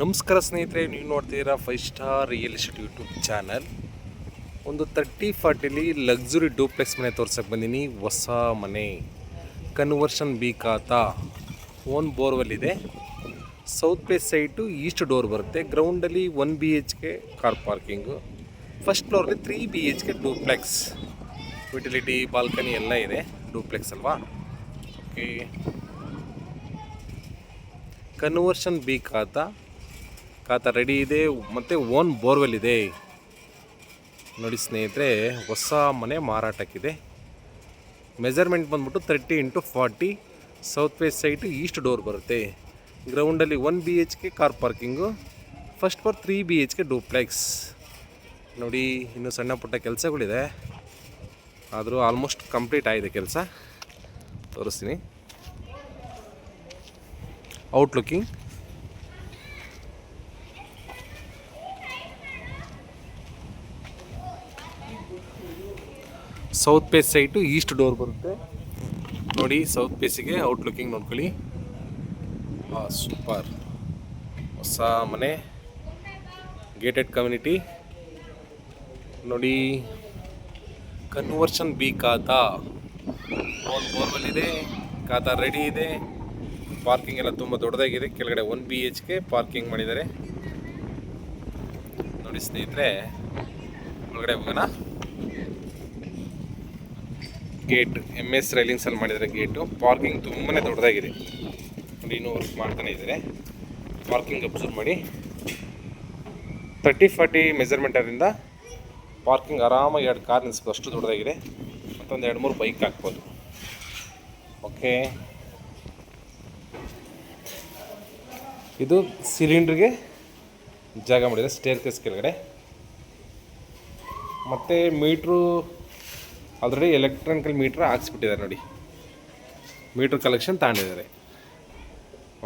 ನಮಸ್ಕಾರ ಸ್ನೇಹಿತರೆ, ನೀವು ನೋಡ್ತಿದ್ದೀರಾ 5 star real estate YouTube channel. ಒಂದು 30-40 ಲಕ್ಸುರಿ ಡೂಪ್ಲೆಕ್ಸ್ ಮನೆ ತೋರ್ಸಕ್ಕೆ ಬಂದೀನಿ. ಹೊಸ ಮನೆ, ಕನ್ವರ್ಷನ್ ಬೇಕಾತಾ, ಓನ್ ಬೋರ್ವೆಲ್ ಇದೆ. South face site, east door ಬರುತ್ತೆ. ಗ್ರೌಂಡಲ್ಲಿ 1 BHK ಕಾರ್ ಪಾರ್ಕಿಂಗು. ಫಸ್ಟ್ ಫ್ಲೋರಲ್ಲಿ 3 BHK ಡೂಪ್ಲೆಕ್ಸ್, ಯುಟಿಲಿಟಿ, ಬಾಲ್ಕನಿ ಎಲ್ಲ ಇದೆ. ಡೂಪ್ಲೆಕ್ಸ್ ಅಲ್ವಾ? ಓಕೆ. ಕನ್ವರ್ಷನ್ ಬೇಕಾತಾ ಖಾತಾ ರೆಡಿ ಇದೆ, ಮತ್ತು ಓನ್ ಬೋರ್ವೆಲ್ ಇದೆ. ನೋಡಿ ಸ್ನೇಹಿತರೆ, ಹೊಸ ಮನೆ ಮಾರಾಟಕ್ಕಿದೆ. ಮೆಜರ್ಮೆಂಟ್ ಬಂದ್ಬಿಟ್ಟು 30x40. South face site, east door ಬರುತ್ತೆ. ಗ್ರೌಂಡಲ್ಲಿ 1 BHK car parking. First floor 3 BHK duplex. ನೋಡಿ, ಇನ್ನೂ ಸಣ್ಣ ಪುಟ್ಟ ಕೆಲಸಗಳಿದೆ, ಆದರೂ ಆಲ್ಮೋಸ್ಟ್ ಕಂಪ್ಲೀಟ್ ಆಗಿದೆ ಕೆಲಸ. ತೋರಿಸ್ತೀನಿ. Outlooking south face site, east door ಬರುತ್ತೆ. ನೋಡಿ, ಸೌತ್ ಫೇಸಿಗೆ ಔಟ್ಲುಕ್ಕಿಂಗ್ ನೋಡ್ಕೊಳ್ಳಿ. ಸೂಪರ್ ಹೊಸ ಮನೆ, ಗೇಟೆಡ್ ಕಮ್ಯುನಿಟಿ. ನೋಡಿ, ಕನ್ವರ್ಷನ್ ಬೇಕಾತಾ, ಓನ್ ಬೋರ್ವೆಲ್ ಇದೆ, ಖಾತಾ ರೆಡಿ ಇದೆ. ಪಾರ್ಕಿಂಗ್ ಎಲ್ಲ ತುಂಬ ದೊಡ್ಡದಾಗಿದೆ. ಕೆಳಗಡೆ 1 BHK ಪಾರ್ಕಿಂಗ್ ಮಾಡಿದ್ದಾರೆ. ನೋಡಿ ಸ್ನೇಹಿತರೆ, ಒಳಗಡೆ ಹೋಗೋಣ. ಗೇಟ್ MS ರೈಲಿಂಗ್ಸಲ್ಲಿ ಮಾಡಿದರೆ ಗೇಟು. ಪಾರ್ಕಿಂಗ್ ತುಂಬಾ ದೊಡ್ಡದಾಗಿದೆ. ನೋಡಿ, ಇನ್ನೂ ವರ್ಕ್ ಮಾಡ್ತಾನೆ ಇದ್ದಾರೆ. ಪಾರ್ಕಿಂಗ್ ಅಬ್ಸರ್ವ್ ಮಾಡಿ. 30-40 ಮೆಜರ್ಮೆಂಟರಿಂದ ಪಾರ್ಕಿಂಗ್ ಆರಾಮಾಗಿ 2 ಕಾರ್ ನಿಲ್ಲಿಸ್ಬೋದು, ಅಷ್ಟು ದೊಡ್ಡದಾಗಿದೆ. ಮತ್ತೊಂದು 2-3 ಬೈಕ್ ಹಾಕ್ಬೋದು. ಓಕೆ. ಇದು ಸಿಲಿಂಡ್ರಿಗೆ ಜಾಗ ಮಾಡಿದರೆ, ಸ್ಟೇರ್ ಕೇಸ್ ಕೆಳಗಡೆ. ಮತ್ತು ಮೀಟ್ರು ಆಲ್ರೆಡಿ ಎಲೆಕ್ಟ್ರಾನಿಕಲ್ ಮೀಟ್ರ್ ಹಾಕ್ಸ್ಬಿಟ್ಟಿದ್ದಾರೆ. ನೋಡಿ, ಮೀಟ್ರ್ ಕಲೆಕ್ಷನ್ ತಗೊಂಡಿದ್ದಾರೆ.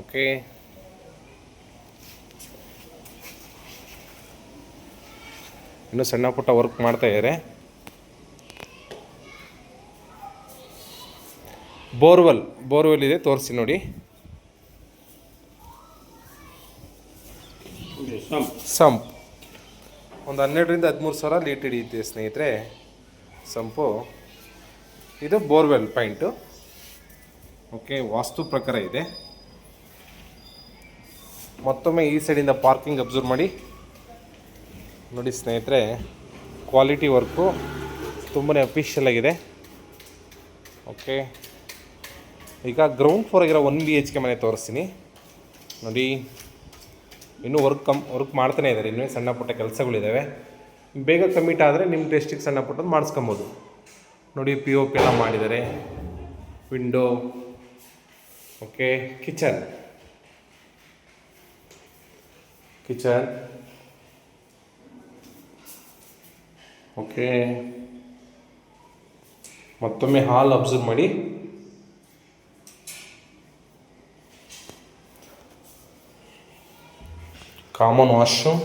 ಓಕೆ. ಇನ್ನೂ ಸಣ್ಣ ಪುಟ್ಟ ವರ್ಕ್ ಮಾಡ್ತಾ ಇದ್ದಾರೆ. ಬೋರ್ವೆಲ್ ಇದೆ, ತೋರಿಸಿ ನೋಡಿ. ಸಂಪ್ ಒಂದು 12-13 ಸಾವಿರ ಲೀಟರ್ ಹಿಡಿಯುತ್ತೆ ಸ್ನೇಹಿತರೆ, ಸಂಪು. ಇದು ಬೋರ್ವೆಲ್ ಪಾಯಿಂಟು. ಓಕೆ, ವಾಸ್ತು ಪ್ರಕಾರ ಇದೆ. ಮತ್ತೊಮ್ಮೆ ಈ ಸೈಡಿಂದ ಪಾರ್ಕಿಂಗ್ ಅಬ್ಸರ್ವ್ ಮಾಡಿ. ನೋಡಿ ಸ್ನೇಹಿತರೆ, ಕ್ವಾಲಿಟಿ ವರ್ಕು ತುಂಬಾ ಅಫಿಷಿಯಲ್ ಆಗಿದೆ. ಓಕೆ. ಈಗ ಗ್ರೌಂಡ್ ಫ್ಲೋರ್ ಆಗಿರೋ 1 BHK ಮನೆ ತೋರಿಸ್ತೀನಿ. ನೋಡಿ, ಇನ್ನೂ ವರ್ಕ್ ಮಾಡ್ತಾನೆ ಇದ್ದಾರೆ. ಇನ್ನೂ ಸಣ್ಣ ಪುಟ್ಟ ಕೆಲಸಗಳಿದ್ದಾವೆ. ಬೇಗ ಕಮಿಟ್ ಆದರೆ ನಿಮ್ಮ ಟೆಸ್ಟಿಗೆ ಸಣ್ಣ ಪುಟ್ಟದ್ದು ಮಾಡಿಸ್ಕೊಬೋದು. ನೋಡಿ, POP ಎಲ್ಲ ಮಾಡಿದ್ದಾರೆ. ವಿಂಡೋ. ಓಕೆ. ಕಿಚನ್. ಓಕೆ. ಮತ್ತೊಮ್ಮೆ ಹಾಲ್ ಅಬ್ಸರ್ವ್ ಮಾಡಿ. Common washroom.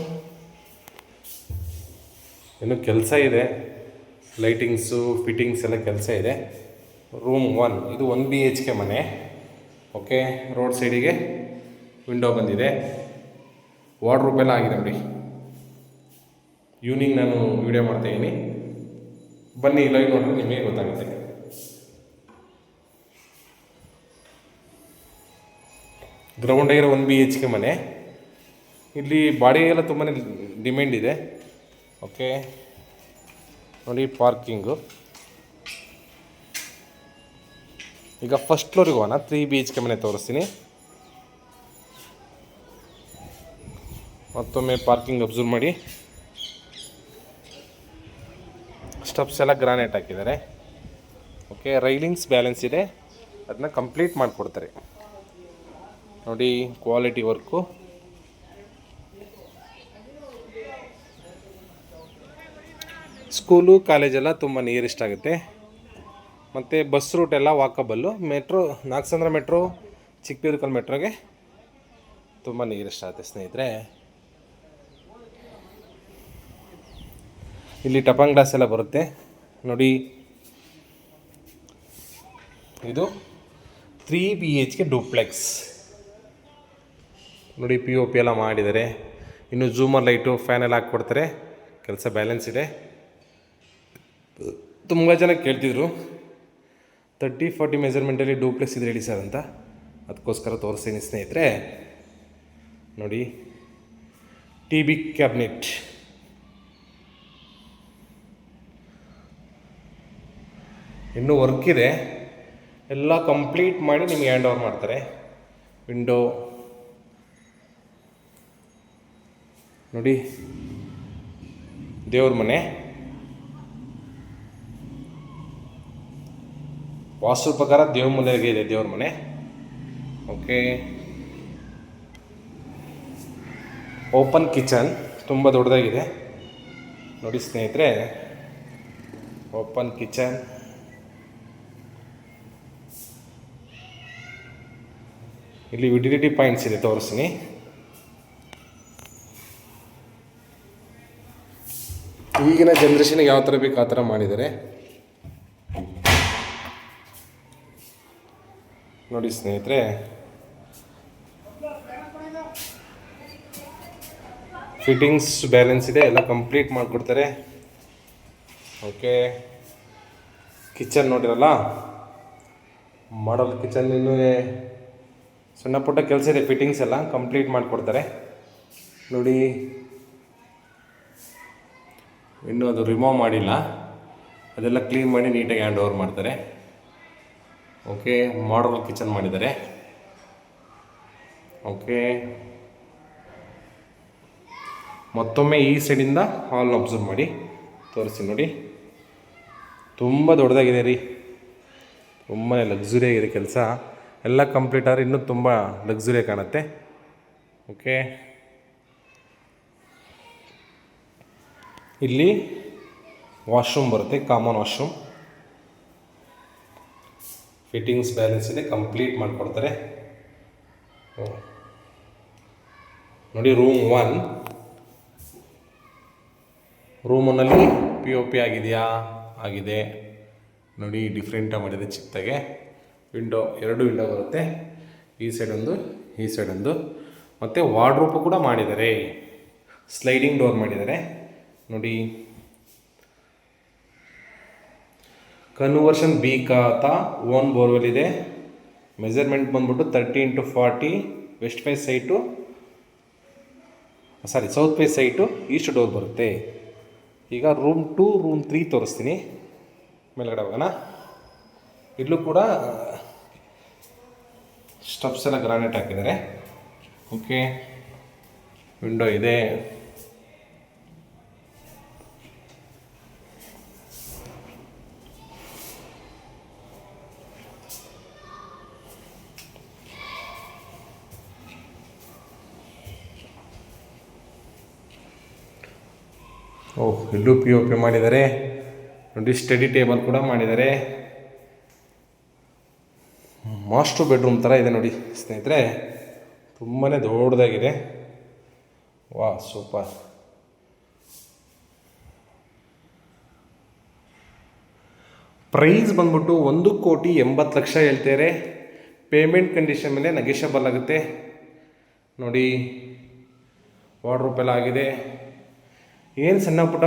ಇನ್ನು ಕೆಲಸ ಇದೆ, ಲೈಟಿಂಗ್ಸು, ಫಿಟ್ಟಿಂಗ್ಸ್ ಎಲ್ಲ ಕೆಲಸ ಇದೆ. ರೂಮ್ 1, ಇದು 1 BHK ಮನೆ. ಓಕೆ. ರೋಡ್ ಸೈಡಿಗೆ ವಿಂಡೋ ಬಂದಿದೆ. ವಾರ್ಡ್ರೋಬ್ ಎಲ್ಲ ಆಗಿದೆ ನೋಡಿ. ಈವ್ನಿಂಗ್ ನಾನು ವಿಡಿಯೋ ಮಾಡ್ತಾಯಿದ್ದೀನಿ, ಬನ್ನಿ ಲೈವ್ ನೋಡಿದ್ರೆ ನಿಮಗೆ ಗೊತ್ತಾಗುತ್ತೆ. ಗ್ರೌಂಡ್ ಆಗಿರೋ 1 BHK ಮನೆ. ಇಲ್ಲಿ ಬಾಡಿಗೆಲ್ಲ ತುಂಬಾ ಡಿಮ್ಯಾಂಡ್ ಇದೆ. ಓಕೆ. ನೋಡಿ, ಪಾರ್ಕಿಂಗು. ಈಗ ಫಸ್ಟ್ ಫ್ಲೋರಿಗೆ ಹೋಗೋಣ. 3 BHK ಮನೆ ತೋರಿಸ್ತೀನಿ. ಮತ್ತೊಮ್ಮೆ ಪಾರ್ಕಿಂಗ್ ಅಬ್ಸರ್ವ್ ಮಾಡಿ. ಸ್ಟೆಪ್ಸ್ ಎಲ್ಲ ಗ್ರಾನೈಟ್ ಹಾಕಿದ್ದಾರೆ. ಓಕೆ. ರೈಲಿಂಗ್ಸ್ ಬ್ಯಾಲೆನ್ಸ್ ಇದೆ, ಅದನ್ನ ಕಂಪ್ಲೀಟ್ ಮಾಡಿಕೊಡ್ತಾರೆ. ನೋಡಿ, ಕ್ವಾಲಿಟಿ ವರ್ಕು. ಸ್ಕೂಲು, ಕಾಲೇಜೆಲ್ಲ ತುಂಬ ನಿಯರೆಸ್ಟ್ ಆಗುತ್ತೆ. ಮತ್ತು ಬಸ್ ರೂಟ್ ಎಲ್ಲ ವಾಕಬಲ್ಲು. ಮೆಟ್ರೋ, ನಾಗಸಂದ್ರ ಮೆಟ್ರೋ, ಚಿಕ್ಕಬೀರ್ಕಲ್ ಮೆಟ್ರೋಗೆ ತುಂಬ ನಿಯರೆಸ್ಟ್ ಆಗುತ್ತೆ ಸ್ನೇಹಿತರೆ. ಇಲ್ಲಿ ಟಪಾಂಗ್ ಗ್ಲಾಸ್ ಎಲ್ಲ ಬರುತ್ತೆ ನೋಡಿ. ಇದು 3 BHK ಡೂಪ್ಲೆಕ್ಸ್. ನೋಡಿ ಪಿ ಒ ಪಿ ಎಲ್ಲ ಮಾಡಿದ್ದಾರೆ. ಇನ್ನು ಝೂಮರ್ ಲೈಟು ಫ್ಯಾನ್ ಎಲ್ಲ ಹಾಕ್ಕೊಡ್ತಾರೆ. ಕೆಲಸ ಬ್ಯಾಲೆನ್ಸ್ ಇದೆ. ತುಂಬ ಜನ ಕೇಳ್ತಿದ್ರು 30-40 ಮೆಜರ್ಮೆಂಟಲ್ಲಿ ಡೂಪ್ಲೆಕ್ಸ್ ಇದ್ರೆ ಹೇಳಿ ಸರ್ ಅಂತ. ಅದಕ್ಕೋಸ್ಕರ ತೋರಿಸ್ತೀನಿ ಸ್ನೇಹಿತರೆ. ನೋಡಿ ಟಿ ಬಿ ಕ್ಯಾಬಿನೆಟ್ ಇನ್ನೂ ವರ್ಕ್ ಇದೆ. ಎಲ್ಲ ಕಂಪ್ಲೀಟ್ ಮಾಡಿ ನಿಮಗೆ ಹ್ಯಾಂಡ್ ಓವರ್ ಮಾಡ್ತಾರೆ. ವಿಂಡೋ ನೋಡಿ, ದೇವ್ರ ಮನೆ. ವಾಸ್ತು ಪ್ರಕಾರ ದೇವ್ರ ಮನೆಗೆ ಇದೆ ದೇವ್ರ ಮನೆ. ಓಕೆ, ಓಪನ್ ಕಿಚನ್ ತುಂಬ ದೊಡ್ಡದಾಗಿದೆ ನೋಡಿ ಸ್ನೇಹಿತರೆ. ಓಪನ್ ಕಿಚನ್, ಇಲ್ಲಿ ಯುಟಿಲಿಟಿ ಪಾಯಿಂಟ್ಸ್ ಇದೆ, ತೋರಿಸ್ತೀನಿ. ಈಗಿನ ಜನ್ರೇಷನ್ಗೆ ಯಾವ ಥರ ಬೇಕು ಆ ಥರ ಮಾಡಿದ್ದಾರೆ ನೋಡಿ ಸ್ನೇಹಿತರೆ. ಫಿಟ್ಟಿಂಗ್ಸ್ ಬ್ಯಾಲೆನ್ಸ್ ಇದೆ, ಎಲ್ಲ ಕಂಪ್ಲೀಟ್ ಮಾಡಿಕೊಡ್ತಾರೆ. ಓಕೆ, ಕಿಚನ್ ನೋಡಿರಲ್ಲ, ಮಾಡಲ್ ಕಿಚನ್. ಇನ್ನೂ ಸಣ್ಣ ಪುಟ್ಟ ಕೆಲಸ ಇದೆ, ಫಿಟ್ಟಿಂಗ್ಸ್ ಎಲ್ಲ ಕಂಪ್ಲೀಟ್ ಮಾಡಿಕೊಡ್ತಾರೆ ನೋಡಿ. ಇನ್ನೂ ಅದು ರಿಮೂವ್ ಮಾಡಿಲ್ಲ, ಅದೆಲ್ಲ ಕ್ಲೀನ್ ಮಾಡಿ ನೀಟಾಗಿ ಹ್ಯಾಂಡ್ ಓವರ್ ಮಾಡ್ತಾರೆ. ಓಕೆ, ಮಾಡಲ್ ಕಿಚನ್ ಮಾಡಿದ್ದಾರೆ. ಓಕೆ, ಮತ್ತೊಮ್ಮೆ ಈ ಸೈಡಿಂದ ಹಾಲ್ನ ಅಬ್ಸರ್ವ್ ಮಾಡಿ ತೋರಿಸಿ ನೋಡಿ. ತುಂಬ ದೊಡ್ಡದಾಗಿದೆ ರೀ, ತುಂಬಾ ಲಕ್ಸುರಿ ಆಗಿದೆ ಕೆಲಸ. ಎಲ್ಲ ಕಂಪ್ಲೀಟ್ ಆದರೆ ಇನ್ನೂ ತುಂಬ ಲಕ್ಸುರಿ ಕಾಣುತ್ತೆ. ಓಕೆ, ಇಲ್ಲಿ ವಾಶ್ರೂಮ್ ಬರುತ್ತೆ, ಕಾಮನ್ ವಾಶ್ರೂಮ್. ಫಿಟ್ಟಿಂಗ್ಸ್ ಬ್ಯಾಲೆನ್ಸ್ ಇದೆ, ಕಂಪ್ಲೀಟ್ ಮಾಡಿಕೊಡ್ತಾರೆ ನೋಡಿ. ರೂಮ್ 1, ರೂಮ್ 1ನಲ್ಲಿ ಪಿ ಒ ಪಿ ಆಗಿದೆಯಾ? ಆಗಿದೆ ನೋಡಿ. ಡಿಫ್ರೆಂಟಾಗಿ ಮಾಡಿದೆ ಚಿಕ್ಕದಾಗೆ. ವಿಂಡೋ 2 ವಿಂಡೋ ಬರುತ್ತೆ, ಈ ಸೈಡ್ ಒಂದು, ಈ ಸೈಡ್ ಒಂದು. ಮತ್ತು ವಾರ್ಡ್ರೋಬ್ ಕೂಡ ಮಾಡಿದ್ದಾರೆ, ಸ್ಲೈಡಿಂಗ್ ಡೋರ್ ಮಾಡಿದ್ದಾರೆ ನೋಡಿ. Conversion B khata own borewell ಇದೆ. ಮೆಜರ್ಮೆಂಟ್ ಬಂದ್ಬಿಟ್ಟು 30x40. West face site, south face site, east door ಬರುತ್ತೆ. ಈಗ ರೂಮ್ 2, ರೂಮ್ 3 ತೋರಿಸ್ತೀನಿ. ಮೇಲ್ಗಡೆ ಹೋಗೋಣ. ಇಲ್ಲೂ ಕೂಡ ಸ್ಟೆಪ್ಸ್ ಎಲ್ಲ ಗ್ರಾನೈಟ್ ಹಾಕಿದ್ದಾರೆ. ಓಕೆ, ವಿಂಡೋ ಇದೆ. ಇಲ್ಲೂ ಪಿ ಒ ಪಿ ಮಾಡಿದ್ದಾರೆ ನೋಡಿ. ಸ್ಟಡಿ ಟೇಬಲ್ ಕೂಡ ಮಾಡಿದ್ದಾರೆ. ಮಾಸ್ಟರ್ ಬೆಡ್ರೂಮ್ ಥರ ಇದೆ ನೋಡಿ ಸ್ನೇಹಿತರೆ, ತುಂಬಾ ದೊಡ್ಡದಾಗಿದೆ. ವಾ, ಸೂಪರ್. ಪ್ರೈಸ್ ಬಂದ್ಬಿಟ್ಟು 1,80,00,000 ಹೇಳ್ತಾರೆ. ಪೇಮೆಂಟ್ ಕಂಡೀಷನ್ ಮೇಲೆ ನೆಗೆಷಬಲ್ ಆಗುತ್ತೆ ನೋಡಿ. ವಾರ್ಡ್ರೋಬ್ ಎಲ್ಲ ಆಗಿದೆ. ಏನು ಸಣ್ಣ ಪುಟ್ಟ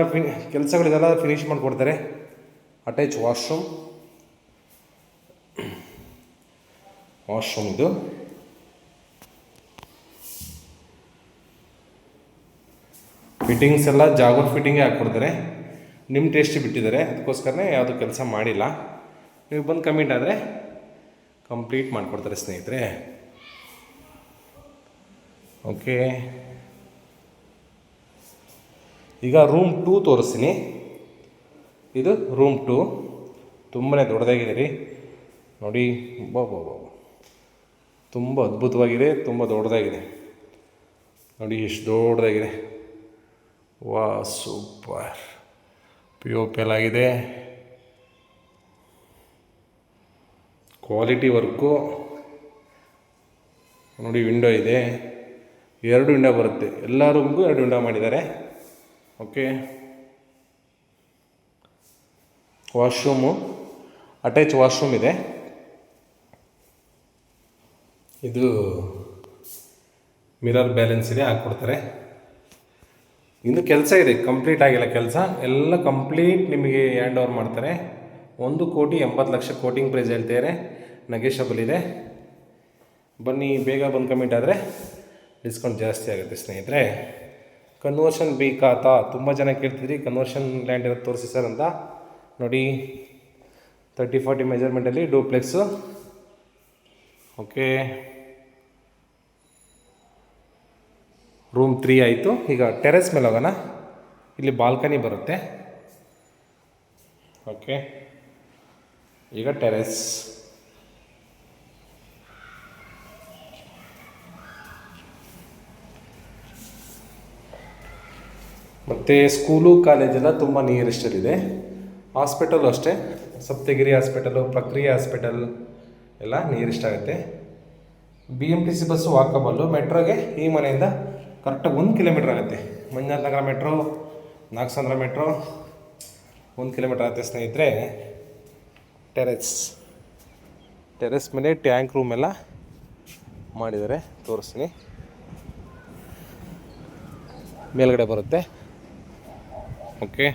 ಕೆಲಸಗಳಿದೆಲ್ಲ ಫಿನಿಷ್ ಮಾಡಿಕೊಡ್ತಾರೆ. ಅಟ್ಯಾಚ್ ವಾಶ್ರೂಮ್ ಇದು. ಫಿಟ್ಟಿಂಗ್ಸ್ ಎಲ್ಲ ಜಾಗರ್ ಫಿಟ್ಟಿಂಗೇ ಹಾಕ್ಕೊಡ್ತಾರೆ. ನಿಮ್ಮ ಟೇಸ್ಟ್ ಬಿಟ್ಟಿದ್ದಾರೆ, ಅದಕ್ಕೋಸ್ಕರನೇ ಯಾವುದು ಕೆಲಸ ಮಾಡಿಲ್ಲ. ನೀವು ಬಂದು ಕಮಿಟ್ ಆದರೆ ಕಂಪ್ಲೀಟ್ ಮಾಡಿಕೊಡ್ತಾರೆ ಸ್ನೇಹಿತರೆ. ಓಕೆ, ಈಗ ರೂಮ್ 2 ತೋರಿಸ್ತೀನಿ. ಇದು ರೂಮ್ 2, ತುಂಬಾ ದೊಡ್ಡದಾಗಿದೆ ರೀ ನೋಡಿ. ತುಂಬ ಅದ್ಭುತವಾಗಿದೆ, ತುಂಬ ದೊಡ್ಡದಾಗಿದೆ ನೋಡಿ. ಎಷ್ಟು ದೊಡ್ಡದಾಗಿದೆ. ವಾ, ಸೂಪರ್. ಪಿ ಒ ಪಿ ಎಲ್ಲ ಆಗಿದೆ, ಕ್ವಾಲಿಟಿ ವರ್ಕು ನೋಡಿ. ವಿಂಡೋ ಇದೆ, 2 ವಿಂಡೋ ಬರುತ್ತೆ. ಎಲ್ಲ ರೂಮ್ಗೂ 2 ವಿಂಡೋ ಮಾಡಿದ್ದಾರೆ. ಓಕೆ, ವಾಶ್ರೂಮು, ಅಟ್ಯಾಚ್ ವಾಶ್ರೂಮ್ ಇದೆ. ಇದು ಮಿರರ್ ಬ್ಯಾಲೆನ್ಸ್ ಇದೆ, ಹಾಕ್ಕೊಡ್ತಾರೆ. ಇನ್ನು ಕೆಲಸ ಇದೆ, ಕಂಪ್ಲೀಟ್ ಆಗಿಲ್ಲ ಕೆಲಸ, ಎಲ್ಲ ಕಂಪ್ಲೀಟ್ ನಿಮಗೆ ಹ್ಯಾಂಡ್ ಓವರ್ ಮಾಡ್ತಾರೆ. 1,80,00,000 ಕೋಟಿಂಗ್ ಪ್ರೈಸ್ ಹೇಳ್ತಾರೆ, ನೆಗೆಷಬಲ್ ಇದೆ. ಬನ್ನಿ, ಬೇಗ ಬಂದು ಕಮಿಟ್ ಆದರೆ ಡಿಸ್ಕೌಂಟ್ ಜಾಸ್ತಿ ಆಗುತ್ತೆ ಸ್ನೇಹಿತರೆ. ಕನ್ವರ್ಷನ್ ಬೇಕಾತಾ, ತುಂಬ ಜನ ಕೇಳ್ತಿದ್ರಿ ಕನ್ವರ್ಷನ್ ಲ್ಯಾಂಡ್ ಇರೋದು ತೋರಿಸಿ ಸರ್ ಅಂತ. ನೋಡಿ 30-40 ಮೆಜರ್ಮೆಂಟಲ್ಲಿ ಡೂಪ್ಲೆಕ್ಸು. ಓಕೆ, ರೂಮ್ 3 ಆಯಿತು. ಈಗ ಟೆರೆಸ್ ಮೇಲೆ ಹೋಗೋಣ. ಇಲ್ಲಿ ಬಾಲ್ಕನಿ ಬರುತ್ತೆ. ಓಕೆ, ಈಗ ಟೆರೆಸ್. ಮತ್ತು ಸ್ಕೂಲು ಕಾಲೇಜೆಲ್ಲ ತುಂಬ ನಿಯರೆಸ್ಟಲ್ಲಿದೆ. ಹಾಸ್ಪಿಟಲು ಅಷ್ಟೇ, ಸಪ್ತಗಿರಿ ಹಾಸ್ಪಿಟಲು, ಪ್ರಕ್ರಿಯೆ ಹಾಸ್ಪಿಟಲ್ ಎಲ್ಲ ನಿಯರೆಸ್ಟ್ ಆಗುತ್ತೆ. BMTC bus walkable. ಮೆಟ್ರೋಗೆ ಈ ಮನೆಯಿಂದ ಕರೆಕ್ಟಾಗಿ 1 ಕಿಲೋಮೀಟ್ರ್ ಆಗುತ್ತೆ. Manjunath Nagar metro, Nagasandra metro 1 kilometre ಆಗುತ್ತೆ ಸ್ನೇಹಿತರೆ. ಟೆರೆಸ್ ಮೇಲೆ ಟ್ಯಾಂಕ್ ರೂಮ್ ಎಲ್ಲ ಮಾಡಿದ್ದಾರೆ, ತೋರಿಸ್ತೀನಿ. ಮೇಲ್ಗಡೆ ಬರುತ್ತೆ. ಓಕೆ,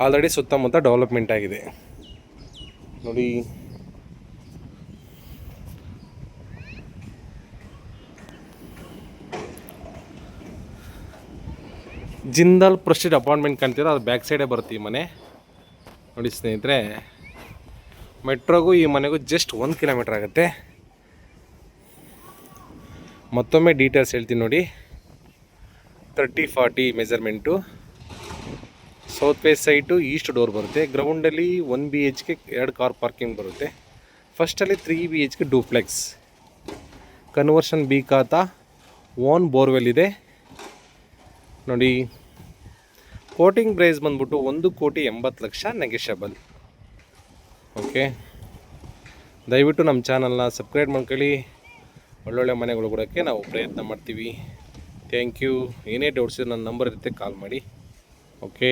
ಆಲ್ರೆಡಿ ಸುತ್ತಮುತ್ತ ಡೆವಲಪ್ಮೆಂಟ್ ಆಗಿದೆ ನೋಡಿ. ಜಿಂದಾಲ್ ಪ್ರೆಸ್ಟೀಜ್ ಅಪಾರ್ಟ್ಮೆಂಟ್ ಕಾಣ್ತೀರ, ಅದು ಬ್ಯಾಕ್ ಸೈಡೇ ಬರುತ್ತೆ ಈ ಮನೆ ನೋಡಿ ಸ್ನೇಹಿತರೆ. ಮೆಟ್ರೋಗೂ ಈ ಮನೆಗೂ ಜಸ್ಟ್ 1 ಕಿಲೋಮೀಟ್ರ್ ಆಗುತ್ತೆ. ಮತ್ತೊಮ್ಮೆ ಡೀಟೇಲ್ಸ್ ಹೇಳ್ತೀನಿ ನೋಡಿ. 30-40 measurement. South west site east door ಬರುತ್ತೆ. ಗ್ರೌಂಡಲ್ಲಿ 1 BHK 2 ಕಾರ್ ಪಾರ್ಕಿಂಗ್ ಬರುತ್ತೆ. ಫಸ್ಟಲ್ಲಿ 3 BHK ಡೂಪ್ಲೆಕ್ಸ್. ಕನ್ವರ್ಷನ್ ಬೇಕಾತಾ, ಓನ್ ಬೋರ್ವೆಲ್ ಇದೆ ನೋಡಿ. ಕೋಟಿಂಗ್ ಪ್ರೈಸ್ ಬಂದ್ಬಿಟ್ಟು 1,80,00,000 ನೆಗೆಷಬಲ್. ಓಕೆ, ದಯವಿಟ್ಟು ನಮ್ಮ ಚಾನಲ್ನ ಸಬ್ಸ್ಕ್ರೈಬ್ ಮಾಡ್ಕೊಳ್ಳಿ. ಒಳ್ಳೊಳ್ಳೆ ಮನೆಗಳು ಕೊಡೋಕ್ಕೆ ನಾವು ಪ್ರಯತ್ನ ಮಾಡ್ತೀವಿ. Thank you. ಏನೇ ಡೌಟ್ಸ್ ನನ್ನ ನಂಬರ್ ಇರುತ್ತೆ, ಕಾಲ್ ಮಾಡಿ. ಓಕೆ.